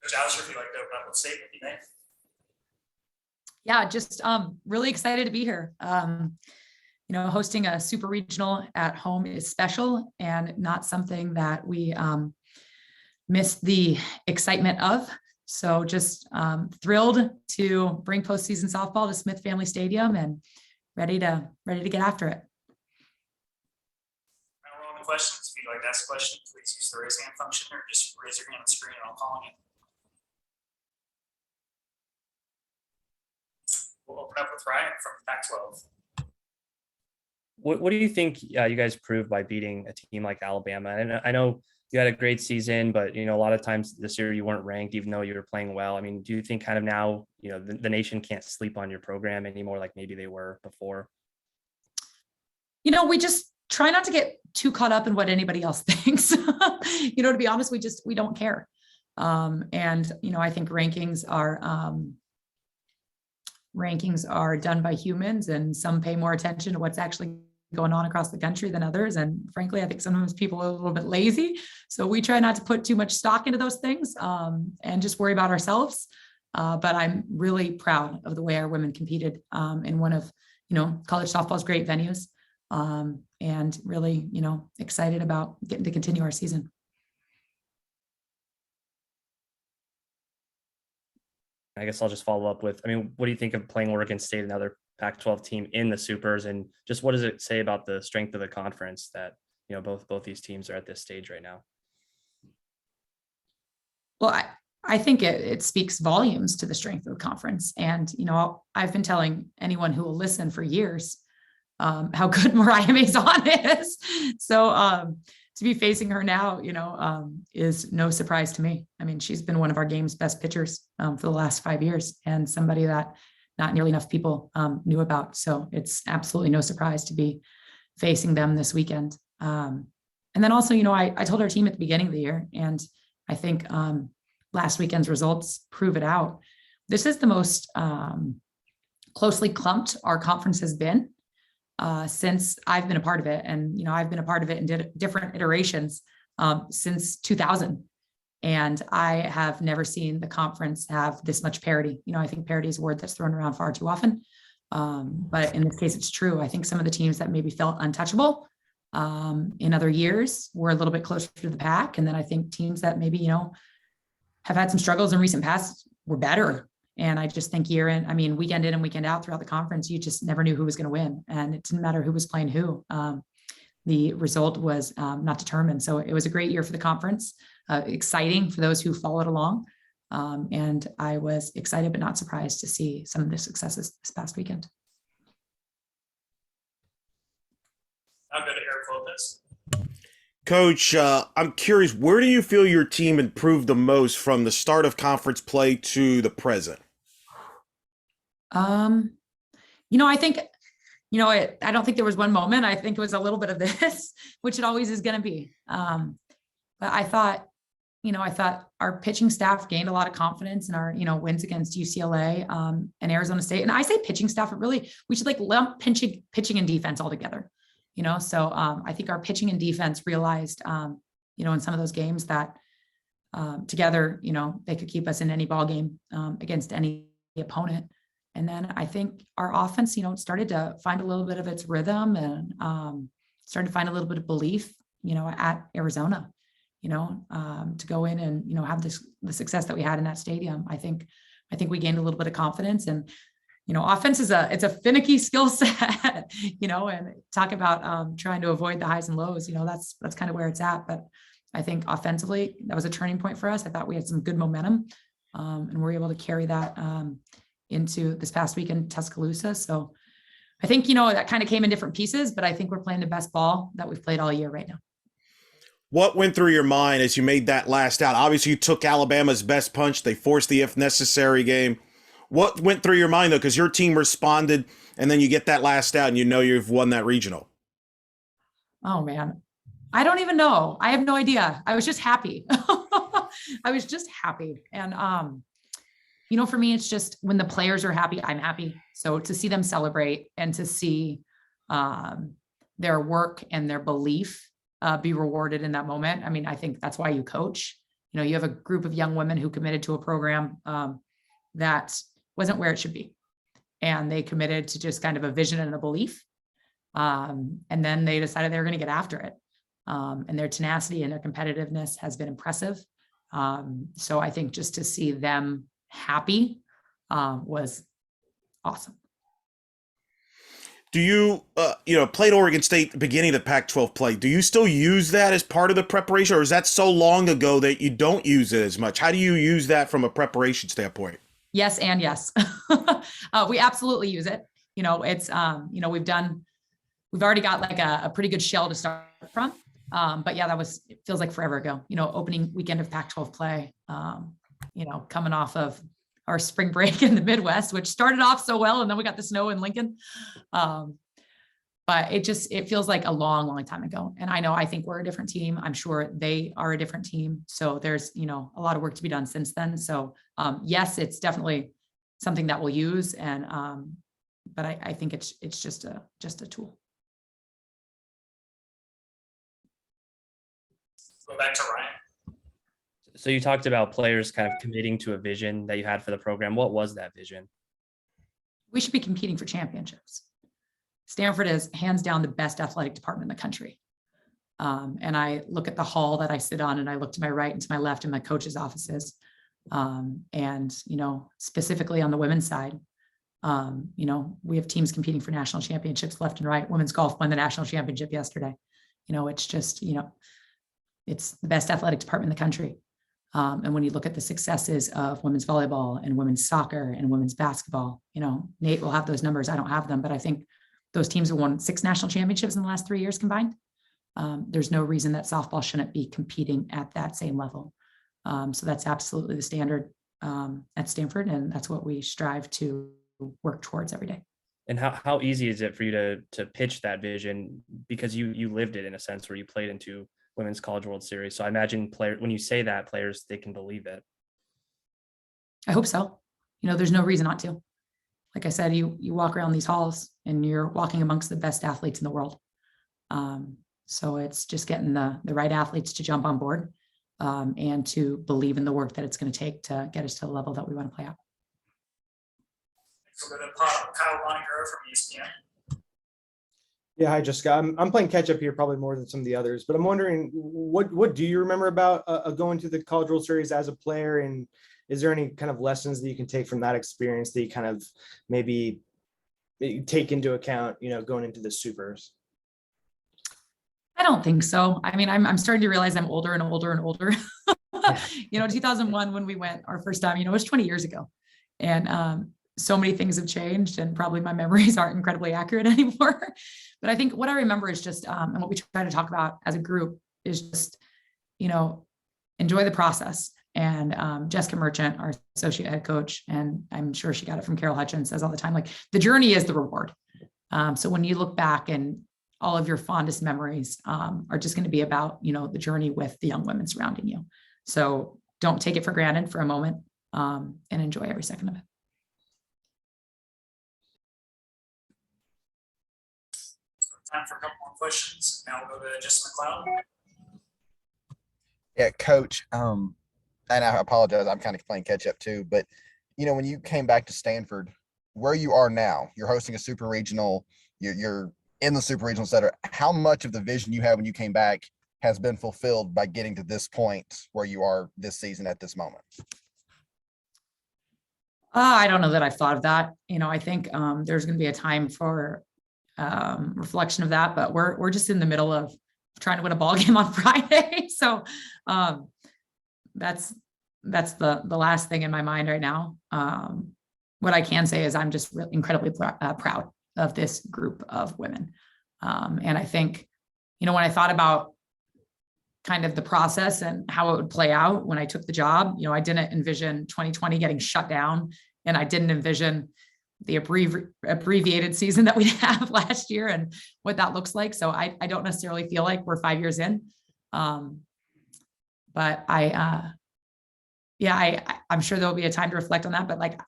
Coach Allister, if you'd like to open up with a statement, you may. Yeah, just really excited to be here. Hosting a super regional at home is special and not something that we miss the excitement of. So just thrilled to bring postseason softball to Smith Family Stadium and ready to get after it. We're on the questions. If you'd like to ask a question, please use the raise hand function or just raise your hand on the screen and I'll call on you. We'll open up with Ryan from Pac-12. What do you think you guys proved by beating a team like Alabama? And I know you had a great season, but, a lot of times this year you weren't ranked, even though you were playing well. I mean, do you think kind of now, the nation can't sleep on your program anymore like maybe they were before? We just try not to get too caught up in what anybody else thinks. To be honest, we don't care. I think rankings are done by humans, and some pay more attention to what's actually going on across the country than others. And frankly, I think sometimes people are a little bit lazy. So we try not to put too much stock into those things and just worry about ourselves. But I'm really proud of the way our women competed in one of, college softball's great venues, and really, excited about getting to continue our season. I guess I'll just follow up with, what do you think of playing Oregon State, another Pac-12 team in the Supers, and just what does it say about the strength of the conference that, both these teams are at this stage right now? Well, I think it speaks volumes to the strength of the conference. And, I've been telling anyone who will listen for years how good Mariah Maison is. So to be facing her now, is no surprise to me. She's been one of our game's best pitchers for the last 5 years, and somebody that not nearly enough people knew about. So it's absolutely no surprise to be facing them this weekend. And then also, I told our team at the beginning of the year, and I think last weekend's results prove it out. This is the most closely clumped our conference has been since I've been a part of it. And, I've been a part of it in different iterations since 2000. And I have never seen the conference have this much parity. I think parity is a word that's thrown around far too often. But in this case, it's true. I think some of the teams that maybe felt untouchable in other years were a little bit closer to the pack. And then I think teams that maybe, have had some struggles in recent past were better. And I just think weekend in and weekend out throughout the conference, you just never knew who was going to win. And it didn't matter who was playing who. The result was not determined. So it was a great year for the conference, exciting for those who followed along. And I was excited, but not surprised to see some of the successes this past weekend. I'll go to Eric Lopez. Coach, I'm curious, where do you feel your team improved the most from the start of conference play to the present? I think, I don't think there was one moment. I think it was a little bit of this, which it always is going to be. But I thought our pitching staff gained a lot of confidence in our, wins against UCLA and Arizona State. And I say pitching staff, we should lump pitching and defense all together. So I think our pitching and defense realized, in some of those games that together, they could keep us in any ball game against any opponent. And then I think our offense, started to find a little bit of its rhythm and started to find a little bit of belief, at Arizona, to go in and, have the success that we had in that stadium. I think we gained a little bit of confidence, and offense it's a finicky skill set, and talk about trying to avoid the highs and lows, that's kind of where it's at. But I think offensively, that was a turning point for us. I thought we had some good momentum and we're able to carry that into this past week in Tuscaloosa. So I think, that kind of came in different pieces, but I think we're playing the best ball that we've played all year right now. What went through your mind as you made that last out? Obviously, you took Alabama's best punch. They forced the if necessary game. What went through your mind, though? Because your team responded, and then you get that last out, and you've won that regional. Oh, man. I don't even know. I have no idea. I was just happy. And, for me, it's just when the players are happy, I'm happy. So to see them celebrate and to see their work and their belief be rewarded in that moment. I think that's why you coach. you have a group of young women who committed to a program that wasn't where it should be. And they committed to just kind of a vision and a belief. And then they decided they were going to get after it. And their tenacity and their competitiveness has been impressive. So I think just to see them happy was awesome. Do you, played Oregon State at the beginning of the Pac-12 play? Do you still use that as part of the preparation, or is that so long ago that you don't use it as much? How do you use that from a preparation standpoint? Yes, and yes. We absolutely use it. It's, we've already got like a pretty good shell to start from. But yeah, it feels like forever ago, opening weekend of Pac-12 play, coming off of our spring break in the Midwest, which started off so well. And then we got the snow in Lincoln. But it feels like a long, long time ago. And I think we're a different team. I'm sure they are a different team. So there's, a lot of work to be done since then. So yes, it's definitely something that we'll use. And, but I think it's just a tool. Go back to Ryan. So you talked about players kind of committing to a vision that you had for the program. What was that vision? We should be competing for championships. Stanford is hands down the best athletic department in the country. And I look at the hall that I sit on, and I look to my right and to my left in my coach's offices. And, specifically on the women's side, we have teams competing for national championships left and right. Women's golf won the national championship yesterday. It's just, it's the best athletic department in the country. And when you look at the successes of women's volleyball and women's soccer and women's basketball, Nate will have those numbers. I don't have them, but I think those teams have won 6 national championships in the last 3 years combined. There's no reason that softball shouldn't be competing at that same level. So that's absolutely the standard at Stanford, and that's what we strive to work towards every day. And how easy is it for you to pitch that vision, because you lived it in a sense where you played into Women's College World Series? So I imagine when you say that, players, they can believe it. I hope so. There's no reason not to. Like I said, you walk around these halls and you're walking amongst the best athletes in the world. So it's just getting the right athletes to jump on board and to believe in the work that it's going to take to get us to the level that we want to play at. So we're going to Kyle Bonniger from ESPN. Yeah, hi, Jessica. I'm playing catch up here probably more than some of the others, but I'm wondering what do you remember about going to the College World Series as a player, and is there any kind of lessons that you can take from that experience that you kind of maybe take into account, going into the supers? I don't think so. I mean, I'm starting to realize I'm older and older and older. 2001 when we went our first time, it was 20 years ago, and so many things have changed, and probably my memories aren't incredibly accurate anymore. But I think what I remember is just, and what we try to talk about as a group is just, enjoy the process. And Jessica Merchant, our associate head coach, and I'm sure she got it from Carol Hutchins, says all the time, like, the journey is the reward. So when you look back, and all of your fondest memories are just going to be about, the journey with the young women surrounding you. So don't take it for granted for a moment, and enjoy every second of it. Time for a couple more questions. Now we'll go to Justin McLeod. Yeah, Coach. And I apologize, I'm kind of playing catch up too. But when you came back to Stanford, where you are now, you're hosting a super regional. You're in the super regional center. How much of the vision you had when you came back has been fulfilled by getting to this point where you are this season at this moment? I don't know that I've thought of that. I think there's going to be a time for reflection of that, but we're just in the middle of trying to win a ball game on Friday. So that's the last thing in my mind right now. What I can say is I'm just really incredibly proud of this group of women. And I think, when I thought about kind of the process and how it would play out when I took the job, I didn't envision 2020 getting shut down, and I didn't envision the abbreviated season that we have last year and what that looks like. So I don't necessarily feel like we're 5 years in. But I'm sure there'll be a time to reflect on that, but like,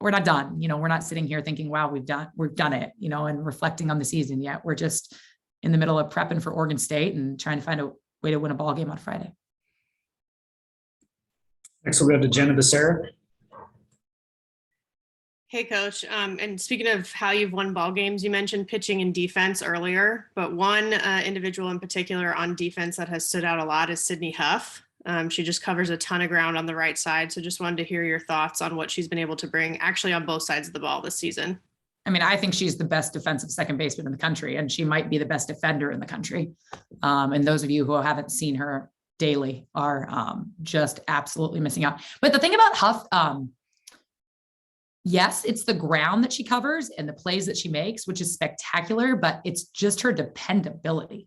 we're not done. We're not sitting here thinking, wow, we've done it, and reflecting on the season yet. We're just in the middle of prepping for Oregon State and trying to find a way to win a ball game on Friday. Next, we'll go to Jenna Vaser. Hey, Coach. And speaking of how you've won ball games, you mentioned pitching and defense earlier, but one individual in particular on defense that has stood out a lot is Sydney Huff. She just covers a ton of ground on the right side. So just wanted to hear your thoughts on what she's been able to bring actually on both sides of the ball this season. I mean, I think she's the best defensive second baseman in the country, and she might be the best defender in the country. And those of you who haven't seen her daily are just absolutely missing out. But the thing about Huff, yes, it's the ground that she covers and the plays that she makes, which is spectacular, but it's just her dependability.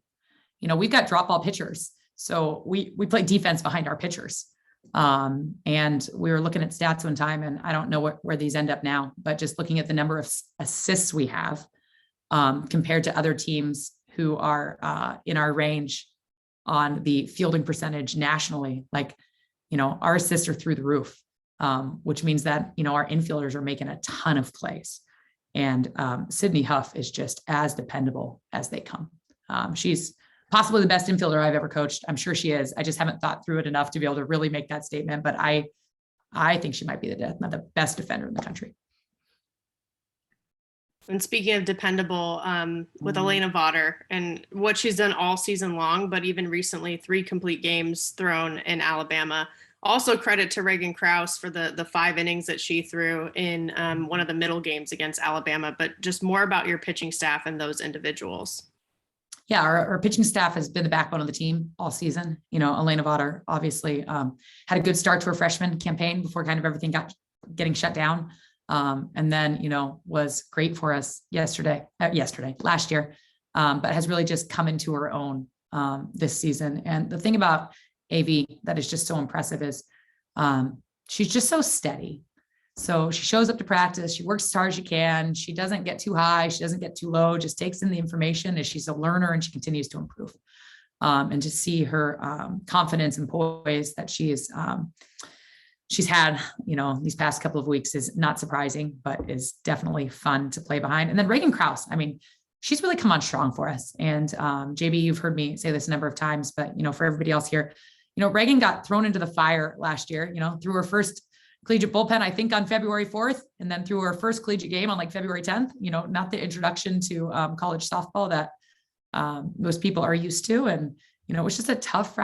You know, we've got drop ball pitchers, so we play defense behind our pitchers. And we were looking at stats one time, and I don't know where these end up now, but just looking at the number of assists we have compared to other teams who are in our range on the fielding percentage nationally, like, you know, our assists are through the roof. Which means that, you know, our infielders are making a ton of plays. And Sydney Huff is just as dependable as they come. She's possibly the best infielder I've ever coached. I'm sure she is. I just haven't thought through it enough to be able to really make that statement. But I think she might be the best defender in the country. And speaking of dependable, with Elena Vader and what she's done all season long, but even recently, 3 complete games thrown in Alabama. Also credit to Reagan Krause for the 5 innings that she threw in one of the middle games against Alabama, but just more about your pitching staff and those individuals. Yeah, our pitching staff has been the backbone of the team all season. You know, Elena Vader obviously had a good start to her freshman campaign before kind of everything getting shut down. And then, you know, was great for us last year, but has really just come into her own this season. And the thing about AV that is just so impressive is she's just so steady. So she shows up to practice, she works as hard as she can, she doesn't get too high, she doesn't get too low, just takes in the information as she's a learner and she continues to improve. And to see her confidence and poise that she's had, you know, these past couple of weeks is not surprising, but is definitely fun to play behind. And then Reagan Krause, I mean, she's really come on strong for us. And JB, you've heard me say this a number of times, but, you know, for everybody else here, you know, Reagan got thrown into the fire last year, you know, through her first collegiate bullpen, I think on February 4th, and then through her first collegiate game on like February 10th, you know, not the introduction to college softball that most people are used to. And, you know, it was just a tough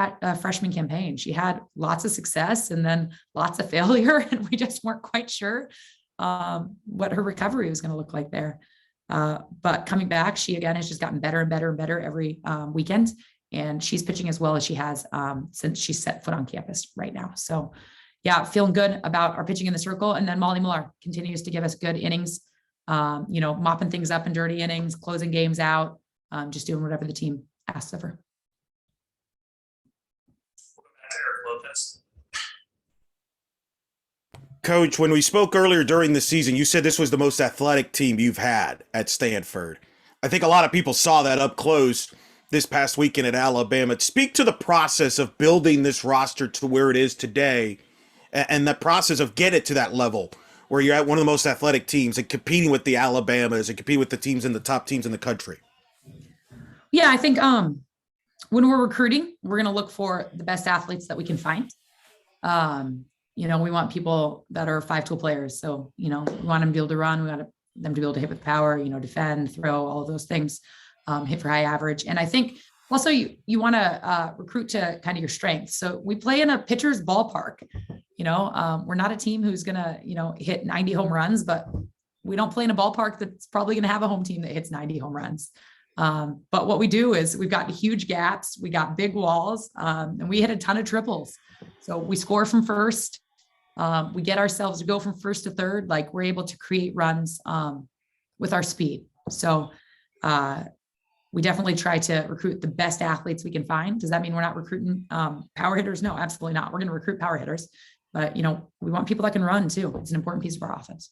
freshman campaign. She had lots of success and then lots of failure. And we just weren't quite sure what her recovery was going to look like there. But coming back, she again has just gotten better and better and better every weekend. And she's pitching as well as she has since she set foot on campus right now. So yeah, feeling good about our pitching in the circle. And then Molly Millar continues to give us good innings, you know, mopping things up in dirty innings, closing games out, just doing whatever the team asks of her. Coach, when we spoke earlier during the season, you said this was the most athletic team you've had at Stanford. I think a lot of people saw that up close this past weekend at Alabama. Speak to the process of building this roster to where it is today and the process of get it to that level where you're at one of the most athletic teams and competing with the Alabamas and compete with the teams in the top teams in the country. Yeah, I think when we're recruiting, we're going to look for the best athletes that we can find. You know, we want people that are 5-tool players. So, you know, we want them to be able to run. We want them to be able to hit with power, you know, defend, throw, all of those things, hit for high average. And I think also you want to recruit to kind of your strengths. So we play in a pitcher's ballpark. You know, we're not a team who's going to, you know, hit 90 home runs, but we don't play in a ballpark that's probably going to have a home team that hits 90 home runs. But what we do is we've got huge gaps, we got big walls, and we hit a ton of triples. So we score from first. We get ourselves to go from first to third, like we're able to create runs with our speed. So we definitely try to recruit the best athletes we can find. Does that mean we're not recruiting power hitters? No, absolutely not. We're going to recruit power hitters, but you know, we want people that can run too. It's an important piece of our offense.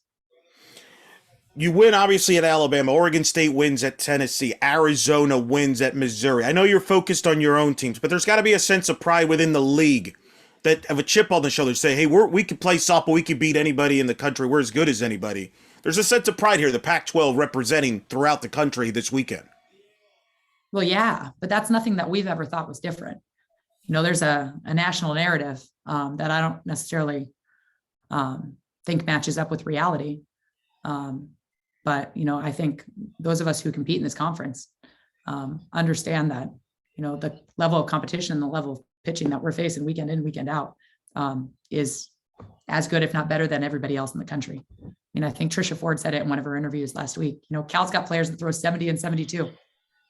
You win obviously at Alabama. Oregon State wins at Tennessee. Arizona wins at Missouri. I know you're focused on your own teams, but there's got to be a sense of pride within the league that have a chip on the shoulder to say, hey, we could play softball. We could beat anybody in the country. We're as good as anybody. There's a sense of pride here, the Pac-12 representing throughout the country this weekend. Well, yeah, but that's nothing that we've ever thought was different. there's a national narrative that I don't necessarily think matches up with reality. But, I think those of us who compete in this conference understand that, the level of competition and the level of pitching that we're facing weekend in, weekend out is as good, if not better, than everybody else in the country. I think Trisha Ford said it in one of her interviews last week. Cal's got players that throw 70 and 72.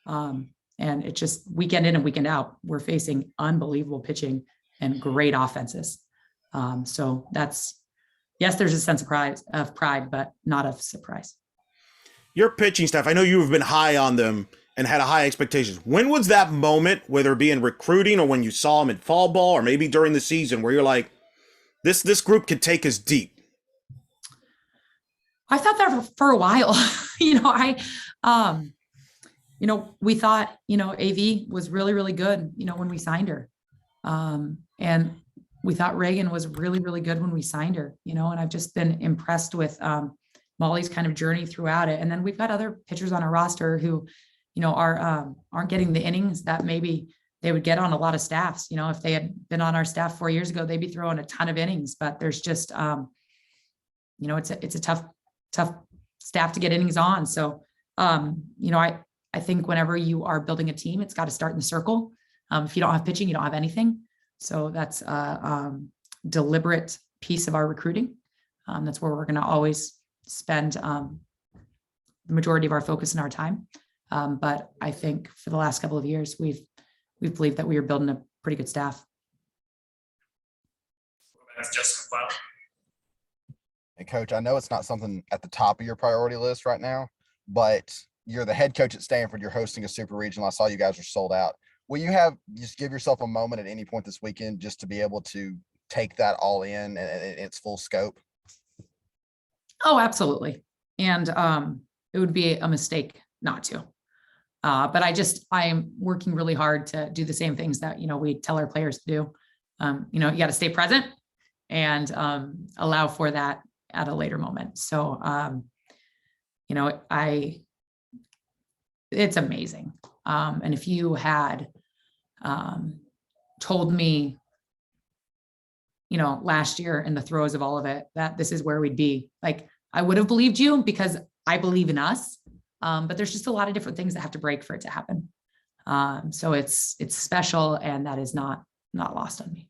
And it's just weekend in and weekend out, we're facing unbelievable pitching and great offenses. So yes, there's a sense of pride, but not of surprise. Your pitching staff, I know you have been high on them and had a high expectations. When was that moment, whether it be in recruiting or when you saw them in fall ball or maybe during the season, where you're like, this group could take us deep? I thought that for a while. We thought, AV was really, really good, when we signed her. And we thought Reagan was really, really good when we signed her, and I've just been impressed with Molly's kind of journey throughout it. And then we've got other pitchers on our roster who, aren't getting the innings that maybe they would get on a lot of staffs. If they had been on our staff 4 years ago, they'd be throwing a ton of innings, but there's just, it's a tough staff to get innings on. So, I think whenever you are building a team, it's got to start in the circle. If you don't have pitching, you don't have anything. So that's a deliberate piece of our recruiting. That's where we're going to always spend the majority of our focus and our time. But I think for the last couple of years, we've believed that we are building a pretty good staff. That's Justin McLeod. And Coach, I know it's not something at the top of your priority list right now, but you're the head coach at Stanford. You're hosting a super regional. I saw you guys are sold out. Will you just give yourself a moment at any point this weekend just to be able to take that all in and its full scope? Oh, absolutely. And it would be a mistake not to. But I am working really hard to do the same things that, we tell our players to do. You got to stay present and allow for that at a later moment. So, it's amazing. And if you had told me, last year in the throes of all of it, that this is where we'd be, like, I would have believed you because I believe in us. But there's just a lot of different things that have to break for it to happen. So it's special, and that is not lost on me.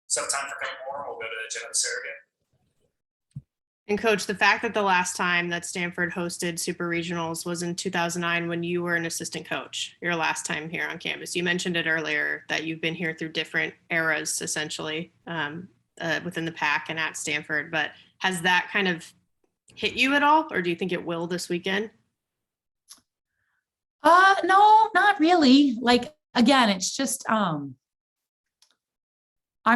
So time for a couple more. We'll go to Jenna Vaser again. And Coach, the fact that the last time that Stanford hosted super regionals was in 2009 when you were an assistant coach, your last time here on campus. You mentioned it earlier that you've been here through different eras, essentially, within the Pac and at Stanford. But has that kind of hit you at all, or do you think it will this weekend? No, not really. Like, again, it's just, I'm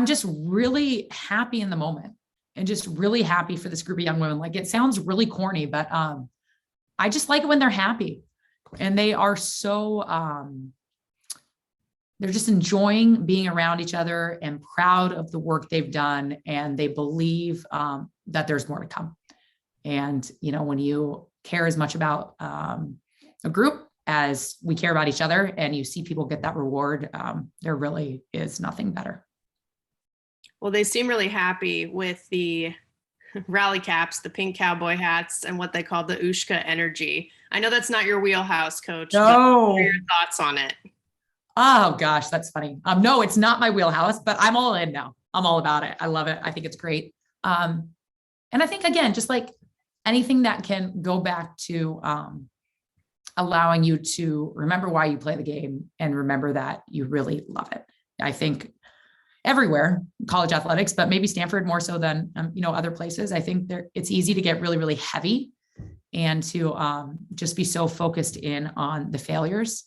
just really happy in the moment and just really happy for this group of young women. Like, it sounds really corny, but I just like it when they're happy and they are so, they're just enjoying being around each other and proud of the work they've done. And they believe that there's more to come. And, when you care as much about a group as we care about each other and you see people get that reward, there really is nothing better. Well, they seem really happy with the rally caps, the pink cowboy hats, and what they call the Ushka energy. I know that's not your wheelhouse, Coach. No. What are your thoughts on it? Oh gosh, that's funny. No, it's not my wheelhouse, but I'm all in now. I'm all about it. I love it. I think it's great. And I think, again, just like anything that can go back to allowing you to remember why you play the game and remember that you really love it. I think everywhere, college athletics, but maybe Stanford more so than, other places. I think it's easy to get really, really heavy and to just be so focused in on the failures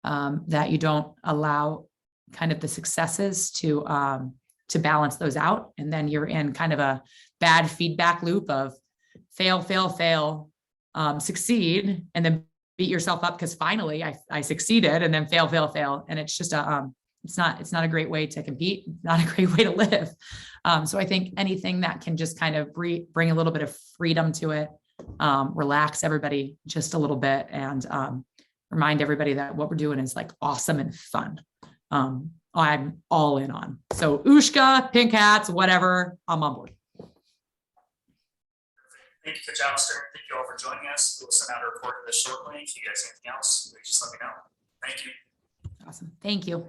that you don't allow kind of the successes to balance those out. And then you're in kind of a bad feedback loop of fail, fail, fail, succeed, and then beat yourself up because finally I succeeded, and then fail, fail, fail. And it's just it's not a great way to compete, not a great way to live. So I think anything that can just kind of bring a little bit of freedom to it, relax everybody just a little bit, and remind everybody that what we're doing is like awesome and fun. I'm all in on. So Ushka, Pink Hats, whatever, I'm on board. Thank you, Coach Allister. Thank you all for joining us. We'll send out a report of this shortly. If you guys have anything else, please just let me know. Thank you. Awesome. Thank you.